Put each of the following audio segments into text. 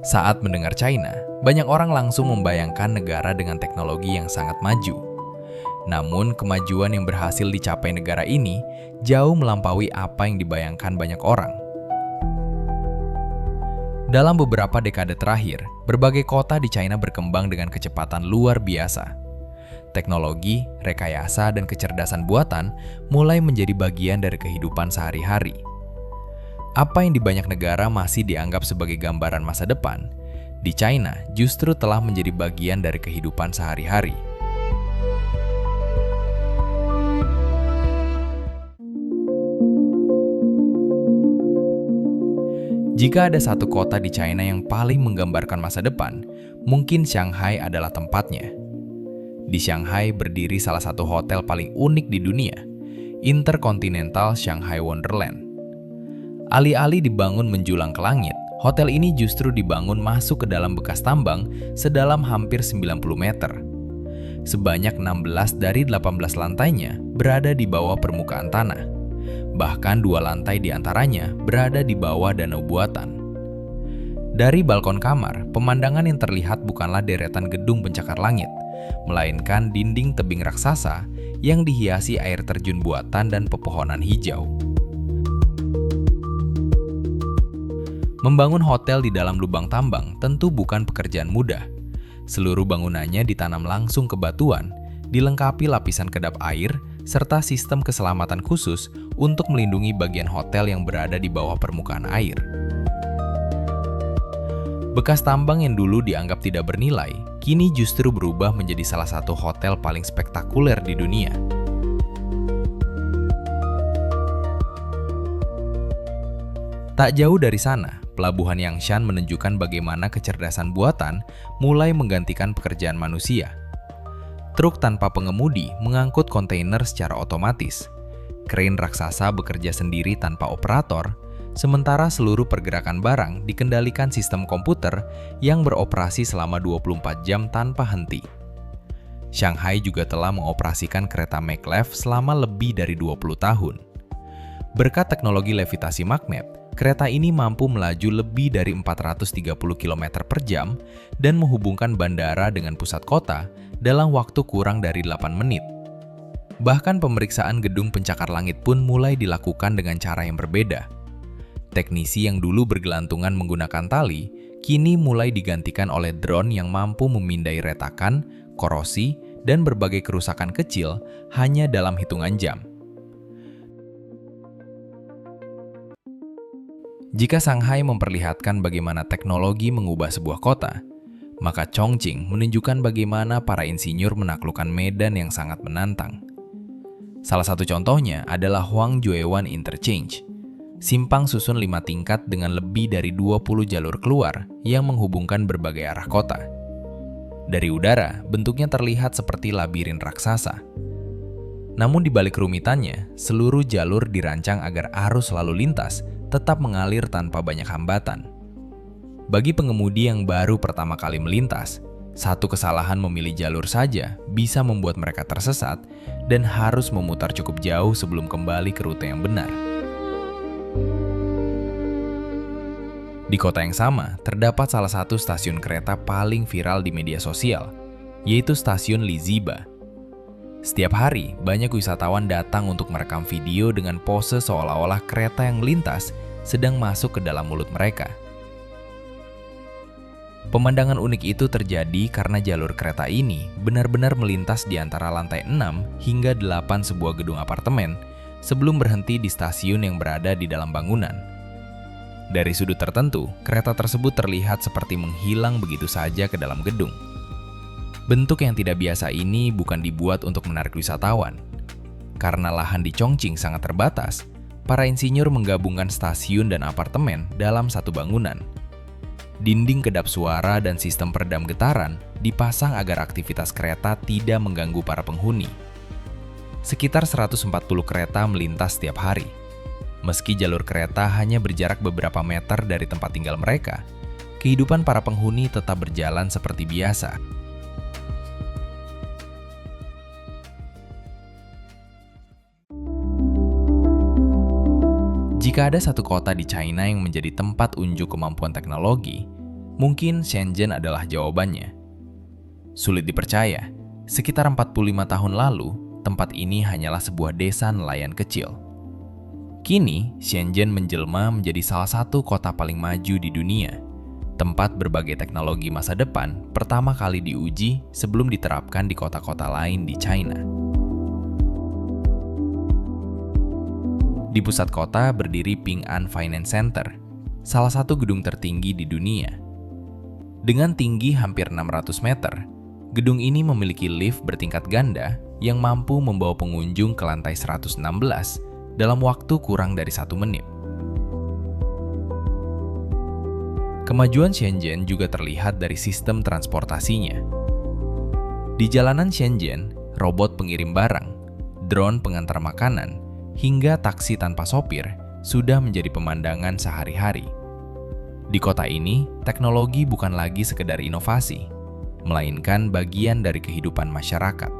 Saat mendengar China, banyak orang langsung membayangkan negara dengan teknologi yang sangat maju. Namun, kemajuan yang berhasil dicapai negara ini jauh melampaui apa yang dibayangkan banyak orang. Dalam beberapa dekade terakhir, berbagai kota di China berkembang dengan kecepatan luar biasa. Teknologi, rekayasa, dan kecerdasan buatan mulai menjadi bagian dari kehidupan sehari-hari. Apa yang di banyak negara masih dianggap sebagai gambaran masa depan, di China justru telah menjadi bagian dari kehidupan sehari-hari. Jika ada satu kota di China yang paling menggambarkan masa depan, mungkin Shanghai adalah tempatnya. Di Shanghai berdiri salah satu hotel paling unik di dunia, Intercontinental Shanghai Wonderland. Alih-alih dibangun menjulang ke langit, hotel ini justru dibangun masuk ke dalam bekas tambang sedalam hampir 90 meter. Sebanyak 16 dari 18 lantainya berada di bawah permukaan tanah. Bahkan 2 lantai di antaranya berada di bawah danau buatan. Dari balkon kamar, pemandangan yang terlihat bukanlah deretan gedung pencakar langit, melainkan dinding tebing raksasa yang dihiasi air terjun buatan dan pepohonan hijau. Membangun hotel di dalam lubang tambang tentu bukan pekerjaan mudah. Seluruh bangunannya ditanam langsung ke batuan, dilengkapi lapisan kedap air, serta sistem keselamatan khusus untuk melindungi bagian hotel yang berada di bawah permukaan air. Bekas tambang yang dulu dianggap tidak bernilai, kini justru berubah menjadi salah satu hotel paling spektakuler di dunia. Tak jauh dari sana, Pelabuhan Yangshan menunjukkan bagaimana kecerdasan buatan mulai menggantikan pekerjaan manusia. Truk tanpa pengemudi mengangkut kontainer secara otomatis. Krain raksasa bekerja sendiri tanpa operator, sementara seluruh pergerakan barang dikendalikan sistem komputer yang beroperasi selama 24 jam tanpa henti. Shanghai juga telah mengoperasikan kereta maglev selama lebih dari 20 tahun. Berkat teknologi levitasi magnet, kereta ini mampu melaju lebih dari 430 km per jam dan menghubungkan bandara dengan pusat kota dalam waktu kurang dari 8 menit. Bahkan pemeriksaan gedung pencakar langit pun mulai dilakukan dengan cara yang berbeda. Teknisi yang dulu bergelantungan menggunakan tali, kini mulai digantikan oleh drone yang mampu memindai retakan, korosi, dan berbagai kerusakan kecil hanya dalam hitungan jam. Jika Shanghai memperlihatkan bagaimana teknologi mengubah sebuah kota, maka Chongqing menunjukkan bagaimana para insinyur menaklukkan medan yang sangat menantang. Salah satu contohnya adalah Huangjuewan Interchange, simpang susun 5 tingkat dengan lebih dari 20 jalur keluar yang menghubungkan berbagai arah kota. Dari udara, bentuknya terlihat seperti labirin raksasa. Namun di balik kerumitannya, seluruh jalur dirancang agar arus lalu lintas tetap mengalir tanpa banyak hambatan. Bagi pengemudi yang baru pertama kali melintas, satu kesalahan memilih jalur saja bisa membuat mereka tersesat dan harus memutar cukup jauh sebelum kembali ke rute yang benar. Di kota yang sama, terdapat salah satu stasiun kereta paling viral di media sosial, yaitu stasiun Liziba. Setiap hari, banyak wisatawan datang untuk merekam video dengan pose seolah-olah kereta yang melintas sedang masuk ke dalam mulut mereka. Pemandangan unik itu terjadi karena jalur kereta ini benar-benar melintas di antara lantai 6 hingga 8 sebuah gedung apartemen sebelum berhenti di stasiun yang berada di dalam bangunan. Dari sudut tertentu, kereta tersebut terlihat seperti menghilang begitu saja ke dalam gedung. Bentuk yang tidak biasa ini bukan dibuat untuk menarik wisatawan. Karena lahan di Chongqing sangat terbatas, para insinyur menggabungkan stasiun dan apartemen dalam satu bangunan. Dinding kedap suara dan sistem peredam getaran dipasang agar aktivitas kereta tidak mengganggu para penghuni. Sekitar 140 kereta melintas setiap hari. Meski jalur kereta hanya berjarak beberapa meter dari tempat tinggal mereka, kehidupan para penghuni tetap berjalan seperti biasa. Jika ada satu kota di China yang menjadi tempat unjuk kemampuan teknologi, Mungkin Shenzhen adalah jawabannya. Sulit dipercaya, sekitar 45 tahun lalu, tempat ini hanyalah sebuah desa nelayan kecil. Kini, Shenzhen menjelma menjadi salah satu kota paling maju di dunia, tempat berbagai teknologi masa depan pertama kali diuji sebelum diterapkan di kota-kota lain di China. Di pusat kota berdiri Ping An Finance Center, salah satu gedung tertinggi di dunia. Dengan tinggi hampir 600 meter, gedung ini memiliki lift bertingkat ganda yang mampu membawa pengunjung ke lantai 116 dalam waktu kurang dari 1 menit. Kemajuan Shenzhen juga terlihat dari sistem transportasinya. Di jalanan Shenzhen, robot pengirim barang, drone pengantar makanan, hingga taksi tanpa sopir sudah menjadi pemandangan sehari-hari. Di kota ini, teknologi bukan lagi sekedar inovasi, melainkan bagian dari kehidupan masyarakat.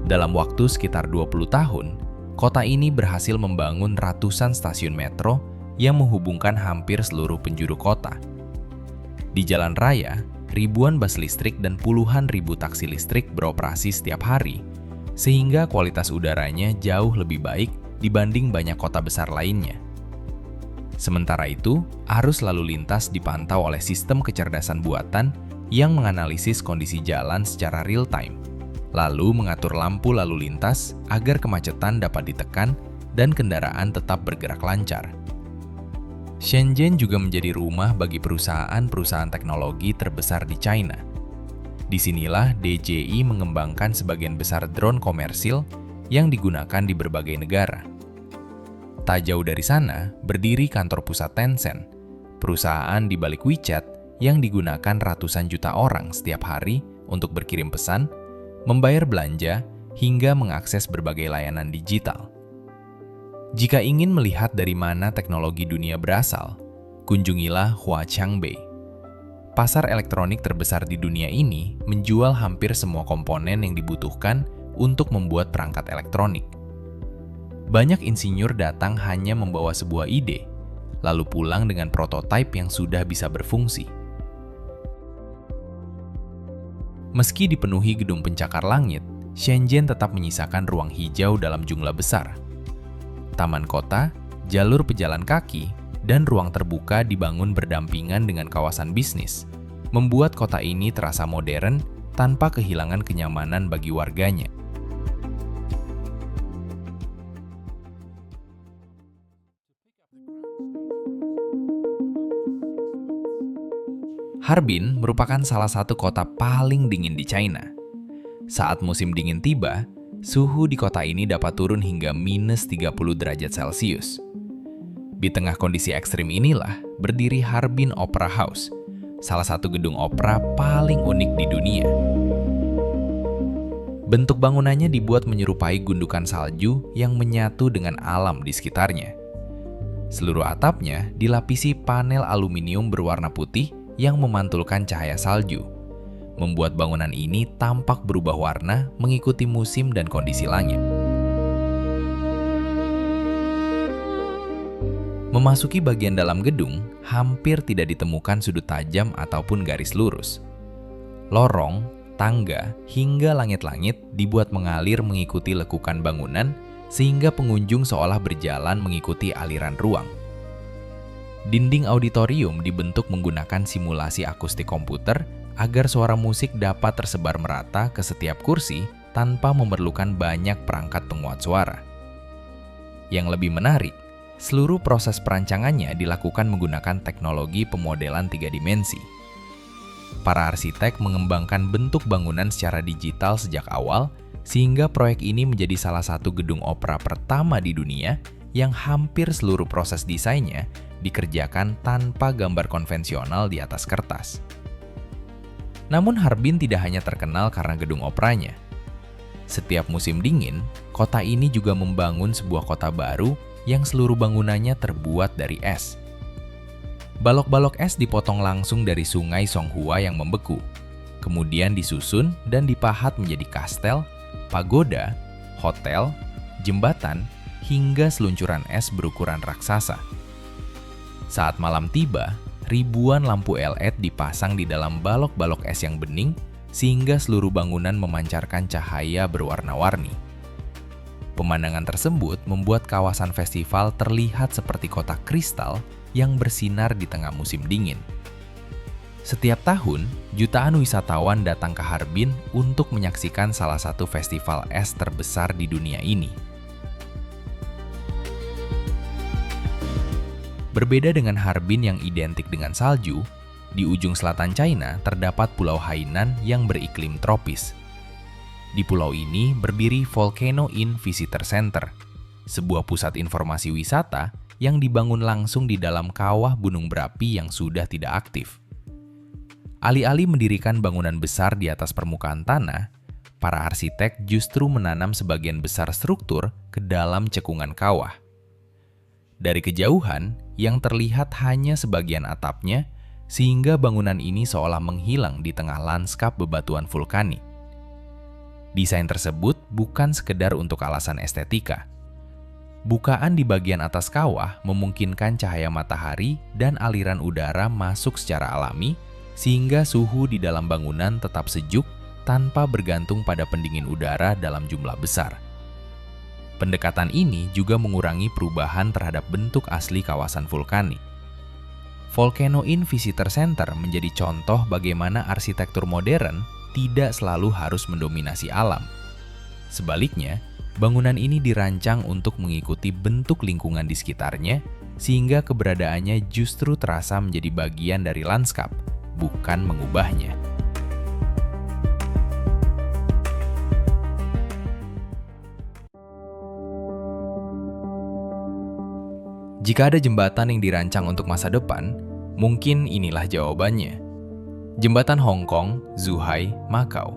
Dalam waktu sekitar 20 tahun, kota ini berhasil membangun ratusan stasiun metro yang menghubungkan hampir seluruh penjuru kota. Di jalan raya, ribuan bus listrik dan puluhan ribu taksi listrik beroperasi setiap hari, sehingga kualitas udaranya jauh lebih baik dibanding banyak kota besar lainnya. Sementara itu, arus lalu lintas dipantau oleh sistem kecerdasan buatan yang menganalisis kondisi jalan secara real-time, lalu mengatur lampu lalu lintas agar kemacetan dapat ditekan dan kendaraan tetap bergerak lancar. Shenzhen juga menjadi rumah bagi perusahaan-perusahaan teknologi terbesar di China. Disinilah DJI mengembangkan sebagian besar drone komersil yang digunakan di berbagai negara. Tak jauh dari sana, berdiri kantor pusat Tencent, perusahaan di balik WeChat yang digunakan ratusan juta orang setiap hari untuk berkirim pesan, membayar belanja, hingga mengakses berbagai layanan digital. Jika ingin melihat dari mana teknologi dunia berasal, kunjungilah Huaqiangbei. Pasar elektronik terbesar di dunia ini menjual hampir semua komponen yang dibutuhkan untuk membuat perangkat elektronik. Banyak insinyur datang hanya membawa sebuah ide, lalu pulang dengan prototipe yang sudah bisa berfungsi. Meski dipenuhi gedung pencakar langit, Shenzhen tetap menyisakan ruang hijau dalam jumlah besar. Taman kota, jalur pejalan kaki, dan ruang terbuka dibangun berdampingan dengan kawasan bisnis, membuat kota ini terasa modern tanpa kehilangan kenyamanan bagi warganya. Harbin merupakan salah satu kota paling dingin di China. Saat musim dingin tiba, suhu di kota ini dapat turun hingga minus 30 derajat Celcius. Di tengah kondisi ekstrim inilah berdiri Harbin Opera House, salah satu gedung opera paling unik di dunia. Bentuk bangunannya dibuat menyerupai gundukan salju yang menyatu dengan alam di sekitarnya. Seluruh atapnya dilapisi panel aluminium berwarna putih yang memantulkan cahaya salju, membuat bangunan ini tampak berubah warna mengikuti musim dan kondisi langit. Memasuki bagian dalam gedung, hampir tidak ditemukan sudut tajam ataupun garis lurus. Lorong, tangga, hingga langit-langit dibuat mengalir mengikuti lekukan bangunan sehingga pengunjung seolah berjalan mengikuti aliran ruang. Dinding auditorium dibentuk menggunakan simulasi akustik komputer agar suara musik dapat tersebar merata ke setiap kursi tanpa memerlukan banyak perangkat penguat suara. Yang lebih menarik, seluruh proses perancangannya dilakukan menggunakan teknologi pemodelan 3 dimensi. Para arsitek mengembangkan bentuk bangunan secara digital sejak awal, sehingga proyek ini menjadi salah satu gedung opera pertama di dunia yang hampir seluruh proses desainnya dikerjakan tanpa gambar konvensional di atas kertas. Namun Harbin tidak hanya terkenal karena gedung operanya. Setiap musim dingin, kota ini juga membangun sebuah kota baru yang seluruh bangunannya terbuat dari es. Balok-balok es dipotong langsung dari sungai Songhua yang membeku, kemudian disusun dan dipahat menjadi kastel, pagoda, hotel, jembatan, hingga seluncuran es berukuran raksasa. Saat malam tiba, ribuan lampu LED dipasang di dalam balok-balok es yang bening sehingga seluruh bangunan memancarkan cahaya berwarna-warni. Pemandangan tersebut membuat kawasan festival terlihat seperti kotak kristal yang bersinar di tengah musim dingin. Setiap tahun, jutaan wisatawan datang ke Harbin untuk menyaksikan salah satu festival es terbesar di dunia ini. Berbeda dengan Harbin yang identik dengan salju, di ujung selatan China terdapat Pulau Hainan yang beriklim tropis. Di pulau ini berdiri Volcano Inn Visitor Center, sebuah pusat informasi wisata yang dibangun langsung di dalam kawah gunung berapi yang sudah tidak aktif. Alih-alih mendirikan bangunan besar di atas permukaan tanah, para arsitek justru menanam sebagian besar struktur ke dalam cekungan kawah. Dari kejauhan, yang terlihat hanya sebagian atapnya, sehingga bangunan ini seolah menghilang di tengah lanskap bebatuan vulkanik. Desain tersebut bukan sekedar untuk alasan estetika. Bukaan di bagian atas kawah memungkinkan cahaya matahari dan aliran udara masuk secara alami, sehingga suhu di dalam bangunan tetap sejuk tanpa bergantung pada pendingin udara dalam jumlah besar. Pendekatan ini juga mengurangi perubahan terhadap bentuk asli kawasan vulkanik. Volcano Inn Visitor Center menjadi contoh bagaimana arsitektur modern tidak selalu harus mendominasi alam. Sebaliknya, bangunan ini dirancang untuk mengikuti bentuk lingkungan di sekitarnya, sehingga keberadaannya justru terasa menjadi bagian dari lanskap, bukan mengubahnya. Jika ada jembatan yang dirancang untuk masa depan, mungkin inilah jawabannya. Jembatan Hong Kong, Zhuhai, Macau.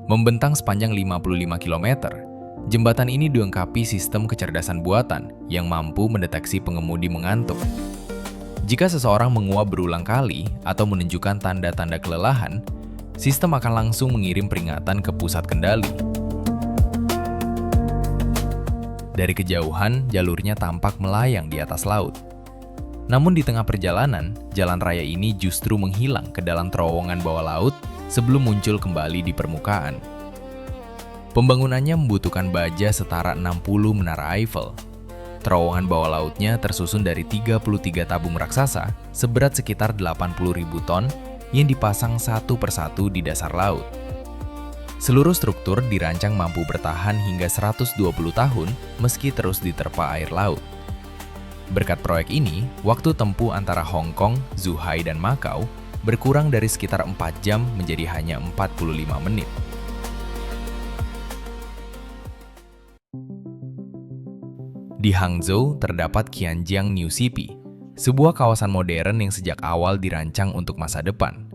Membentang sepanjang 55 km, jembatan ini dilengkapi sistem kecerdasan buatan yang mampu mendeteksi pengemudi mengantuk. Jika seseorang menguap berulang kali atau menunjukkan tanda-tanda kelelahan, sistem akan langsung mengirim peringatan ke pusat kendali. Dari kejauhan, jalurnya tampak melayang di atas laut. Namun di tengah perjalanan, jalan raya ini justru menghilang ke dalam terowongan bawah laut sebelum muncul kembali di permukaan. Pembangunannya membutuhkan baja setara 60 menara Eiffel. Terowongan bawah lautnya tersusun dari 33 tabung raksasa seberat sekitar 80.000 ton yang dipasang satu persatu di dasar laut. Seluruh struktur dirancang mampu bertahan hingga 120 tahun meski terus diterpa air laut. Berkat proyek ini, waktu tempuh antara Hong Kong, Zhuhai, dan Macau berkurang dari sekitar 4 jam menjadi hanya 45 menit. Di Hangzhou terdapat Qianjiang New City, sebuah kawasan modern yang sejak awal dirancang untuk masa depan.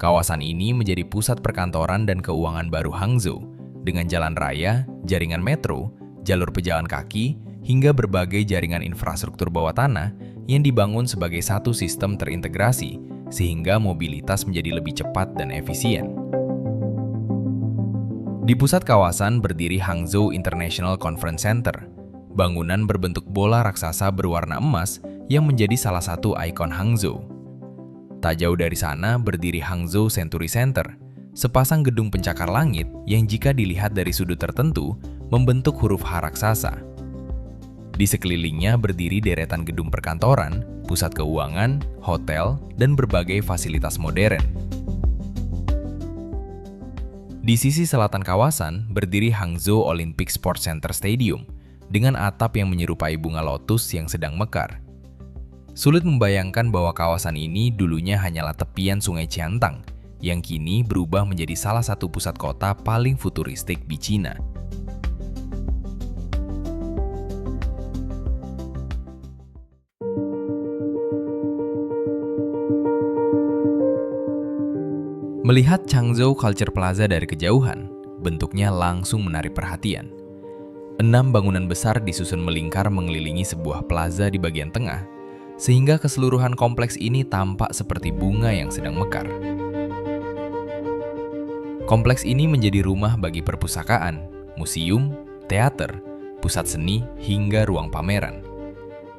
Kawasan ini menjadi pusat perkantoran dan keuangan baru Hangzhou, dengan jalan raya, jaringan metro, jalur pejalan kaki, hingga berbagai jaringan infrastruktur bawah tanah yang dibangun sebagai satu sistem terintegrasi, sehingga mobilitas menjadi lebih cepat dan efisien. Di pusat kawasan berdiri Hangzhou International Conference Center, bangunan berbentuk bola raksasa berwarna emas yang menjadi salah satu ikon Hangzhou. Tak jauh dari sana berdiri Hangzhou Century Center, sepasang gedung pencakar langit yang jika dilihat dari sudut tertentu membentuk huruf H raksasa. Di sekelilingnya berdiri deretan gedung perkantoran, pusat keuangan, hotel, dan berbagai fasilitas modern. Di sisi selatan kawasan berdiri Hangzhou Olympic Sports Center Stadium dengan atap yang menyerupai bunga lotus yang sedang mekar. Sulit membayangkan bahwa kawasan ini dulunya hanyalah tepian sungai Qiantang, yang kini berubah menjadi salah satu pusat kota paling futuristik di Cina. Melihat Changzhou Culture Plaza dari kejauhan, bentuknya langsung menarik perhatian. 6 bangunan besar disusun melingkar mengelilingi sebuah plaza di bagian tengah, sehingga keseluruhan kompleks ini tampak seperti bunga yang sedang mekar. Kompleks ini menjadi rumah bagi perpustakaan, museum, teater, pusat seni, hingga ruang pameran.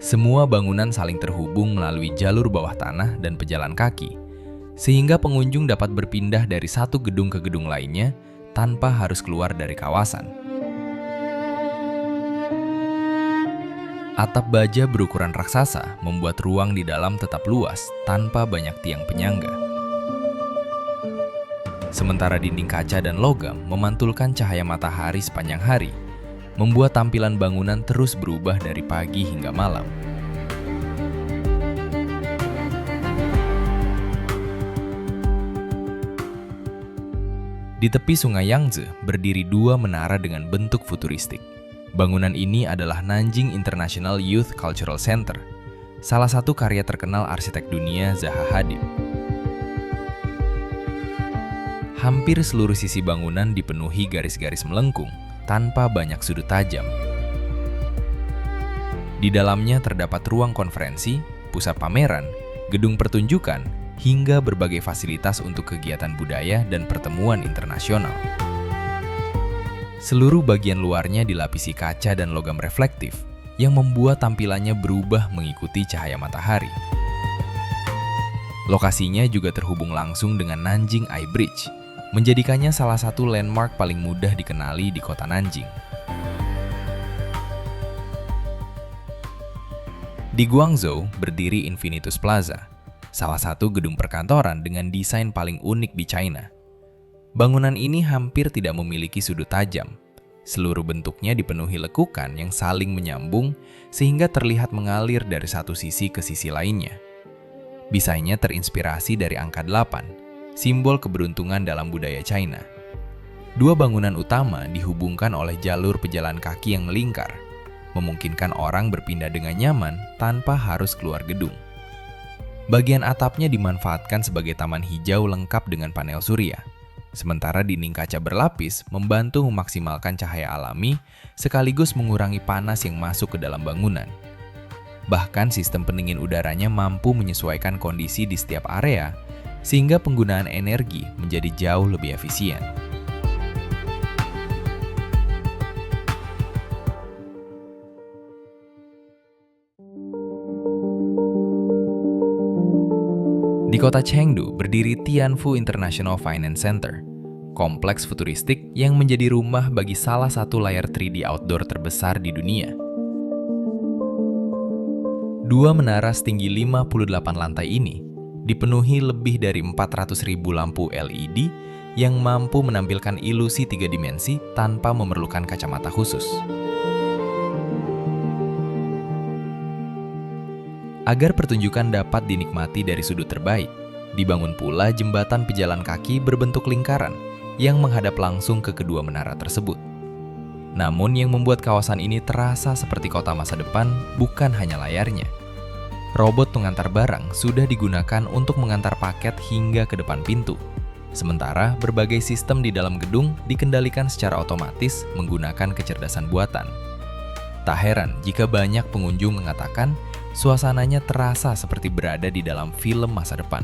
Semua bangunan saling terhubung melalui jalur bawah tanah dan pejalan kaki, sehingga pengunjung dapat berpindah dari satu gedung ke gedung lainnya tanpa harus keluar dari kawasan. Atap baja berukuran raksasa membuat ruang di dalam tetap luas tanpa banyak tiang penyangga. Sementara dinding kaca dan logam memantulkan cahaya matahari sepanjang hari, membuat tampilan bangunan terus berubah dari pagi hingga malam. Di tepi sungai Yangtze berdiri dua menara dengan bentuk futuristik. Bangunan ini adalah Nanjing International Youth Cultural Center, salah satu karya terkenal arsitek dunia Zaha Hadid. Hampir seluruh sisi bangunan dipenuhi garis-garis melengkung, tanpa banyak sudut tajam. Di dalamnya terdapat ruang konferensi, pusat pameran, gedung pertunjukan, hingga berbagai fasilitas untuk kegiatan budaya dan pertemuan internasional. Seluruh bagian luarnya dilapisi kaca dan logam reflektif yang membuat tampilannya berubah mengikuti cahaya matahari. Lokasinya juga terhubung langsung dengan Nanjing Eye Bridge, menjadikannya salah satu landmark paling mudah dikenali di kota Nanjing. Di Guangzhou berdiri Infinitus Plaza, salah satu gedung perkantoran dengan desain paling unik di China. Bangunan ini hampir tidak memiliki sudut tajam. Seluruh bentuknya dipenuhi lekukan yang saling menyambung sehingga terlihat mengalir dari satu sisi ke sisi lainnya. Desainnya terinspirasi dari angka 8, simbol keberuntungan dalam budaya China. Dua bangunan utama dihubungkan oleh jalur pejalan kaki yang melingkar, memungkinkan orang berpindah dengan nyaman tanpa harus keluar gedung. Bagian atapnya dimanfaatkan sebagai taman hijau lengkap dengan panel surya, sementara dinding kaca berlapis membantu memaksimalkan cahaya alami sekaligus mengurangi panas yang masuk ke dalam bangunan. Bahkan sistem pendingin udaranya mampu menyesuaikan kondisi di setiap area, sehingga penggunaan energi menjadi jauh lebih efisien. Di kota Chengdu berdiri Tianfu International Finance Center, kompleks futuristik yang menjadi rumah bagi salah satu layar 3D outdoor terbesar di dunia. Dua menara setinggi 58 lantai ini dipenuhi lebih dari 400.000 lampu LED yang mampu menampilkan ilusi 3 dimensi tanpa memerlukan kacamata khusus. Agar pertunjukan dapat dinikmati dari sudut terbaik, dibangun pula jembatan pejalan kaki berbentuk lingkaran yang menghadap langsung ke kedua menara tersebut. Namun yang membuat kawasan ini terasa seperti kota masa depan bukan hanya layarnya. Robot pengantar barang sudah digunakan untuk mengantar paket hingga ke depan pintu. Sementara berbagai sistem di dalam gedung dikendalikan secara otomatis menggunakan kecerdasan buatan. Tak heran jika banyak pengunjung mengatakan suasananya terasa seperti berada di dalam film masa depan.